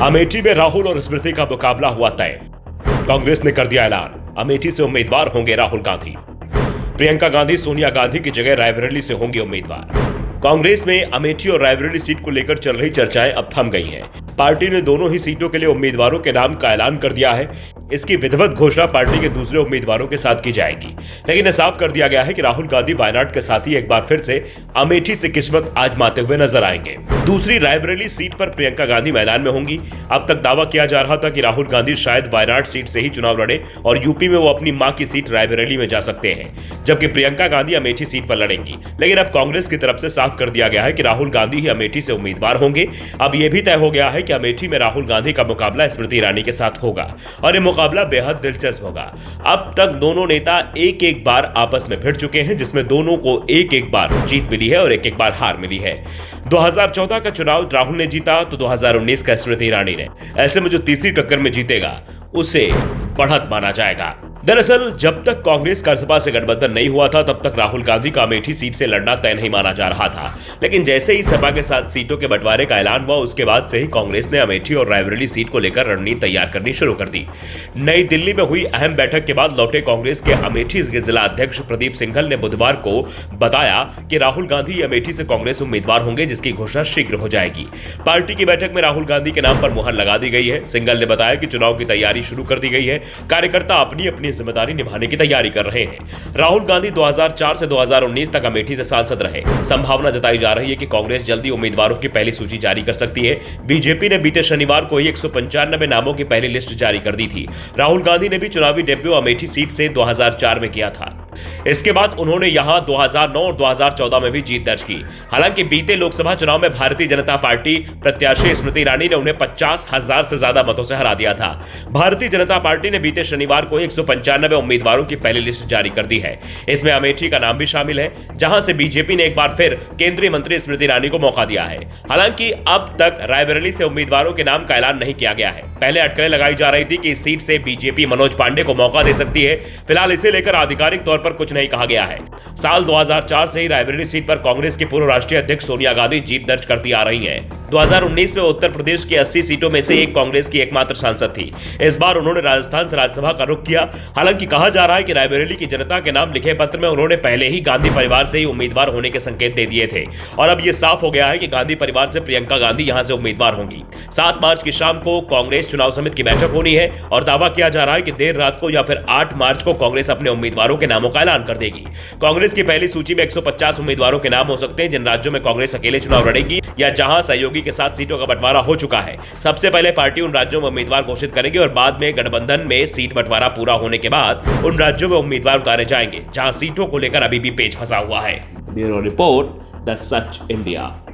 अमेठी में राहुल और स्मृति का मुकाबला हुआ तय। कांग्रेस ने कर दिया ऐलान, अमेठी से उम्मीदवार होंगे राहुल गांधी। प्रियंका गांधी सोनिया गांधी की जगह रायबरेली से होंगे उम्मीदवार। कांग्रेस में अमेठी और रायबरेली सीट को लेकर चल रही चर्चाएं अब थम गई हैं। पार्टी ने दोनों ही सीटों के लिए उम्मीदवारों के नाम का ऐलान कर दिया है। इसकी विधिवत घोषणा पार्टी के दूसरे उम्मीदवारों के साथ की जाएगी, लेकिन यह साफ कर दिया गया है कि राहुल गांधी वायनाड के साथ ही एक बार फिर से अमेठी से किस्मत आजमाते हुए नजर आएंगे। दूसरी रायबरेली सीट पर प्रियंका गांधी मैदान में होंगी। अब तक दावा किया जा रहा था कि राहुल गांधी शायद वायनाड सीट से ही चुनाव लड़े और यूपी में वो अपनी मां की सीट रायबरेली में जा सकते हैं, जबकि प्रियंका गांधी अमेठी सीट पर लड़ेंगी। लेकिन अब कांग्रेस की तरफ से साफ कर दिया गया है कि राहुल गांधी ही अमेठी से उम्मीदवार होंगे। अब यह भी तय हो गया है कि अमेठी में राहुल गांधी का मुकाबला स्मृति ईरानी के साथ होगा और यह मुकाबला बेहद दिलचस्प होगा। अब तक दोनों नेता एक एक बार आपस में भिड़ चुके हैं, जिसमें दोनों को एक एक बार जीत मिली है और एक एक बार हार मिली है। 2014 का चुनाव राहुल ने जीता तो 2019 का स्मृति ईरानी ने। ऐसे में जो तीसरी टक्कर में जीतेगा उसे बढ़त माना जाएगा। दरअसल जब तक कांग्रेस का सपा से गठबंधन नहीं हुआ था, तब तक राहुल गांधी का अमेठी सीट से लड़ना तय नहीं माना जा रहा था। लेकिन जैसे ही सपा के साथ सीटों के बंटवारे का ऐलान हुआ, उसके बाद से ही कांग्रेस ने अमेठी और रायबरेली सीट को लेकर रणनीति तैयार करनी शुरू कर दी। नई दिल्ली में हुई अहम बैठक के बाद लौटे कांग्रेस के अमेठी के जिला अध्यक्ष प्रदीप सिंघल ने बुधवार को बताया कि राहुल गांधी अमेठी से कांग्रेस उम्मीदवार होंगे, जिसकी घोषणा शीघ्र हो जाएगी। पार्टी की बैठक में राहुल गांधी के नाम पर मुहर लगा दी गई है। सिंघल ने बताया कि चुनाव की तैयारी शुरू कर दी गई है। कार्यकर्ता अपनी अपनी जिम्मेदारी निभाने की तैयारी कर रहे हैं। राहुल गांधी 2004 से 2019 तक अमेठी से सांसद रहे। संभावना जताई जा रही है कि कांग्रेस जल्दी उम्मीदवारों की पहली सूची जारी कर सकती है। बीजेपी ने बीते शनिवार को ही 195 नामों की पहली लिस्ट जारी कर दी थी। राहुल गांधी ने भी चुनावी डेब्यू अमेठी सीट से 2004 में किया था। इसके बाद उन्होंने यहां 2009 और 2014 में भी जीत दर्ज की। हालांकि बीते लोकसभा चुनाव में भारतीय जनता पार्टी प्रत्याशी स्मृति ईरानी ने उन्हें 50,000 से ज्यादा मतों से हरा दिया था। भारतीय जनता पार्टी ने बीते शनिवार को 195 उम्मीदवारों की पहली लिस्ट जारी कर दी है। इसमें अमेठी का नाम भी शामिल है, जहां से बीजेपी ने एक बार फिर केंद्रीय मंत्री स्मृति ईरानी को मौका दिया है। हालांकि अब तक रायबरेली से उम्मीदवारों के नाम का ऐलान नहीं किया गया है। पहले अटकलें लगाई जा रही थी कि इस सीट से बीजेपी मनोज पांडे को मौका दे सकती है। फिलहाल इसे लेकर आधिकारिक तौर पर कुछ नहीं कहा गया है। साल 2004 से ही रायबरेली सीट पर कांग्रेस की पूर्व राष्ट्रीय अध्यक्ष सोनिया गांधी जीत दर्ज करती आ रही हैं। 2019 में उत्तर प्रदेश की 80 सीटों में से एक कांग्रेस की एकमात्र सांसद थी। इस बार उन्होंने राजस्थान से राज्यसभा का रुख किया। हालांकि कहा जा रहा है कि रायबरेली की जनता के नाम लिखे पत्र में उन्होंने पहले ही गांधी परिवार से ही उम्मीदवार होने के संकेत दे दिए थे और अब यह साफ हो गया है कि गांधी परिवार से प्रियंका गांधी यहां से उम्मीदवार होंगी। 7 मार्च की शाम को कांग्रेस चुनाव समिति की बैठक होनी है और दावा किया जा रहा है कि देर रात को या फिर 8 मार्च को कांग्रेस अपने उम्मीदवारों के नामों का ऐलान कर देगी। कांग्रेस की पहली सूची में 150 उम्मीदवारों के नाम हो सकते हैं, जिन राज्यों में कांग्रेस अकेले चुनाव लड़ेगी या जहां सहयोगी के साथ सीटों का बंटवारा हो चुका है। सबसे पहले पार्टी उन राज्यों में उम्मीदवार घोषित करेगी और बाद में गठबंधन में सीट बंटवारा पूरा होने के बाद उन राज्यों में उम्मीदवार उतारे जाएंगे जहां सीटों को लेकर अभी भी पेच फंसा हुआ है। Bureau report, the such India.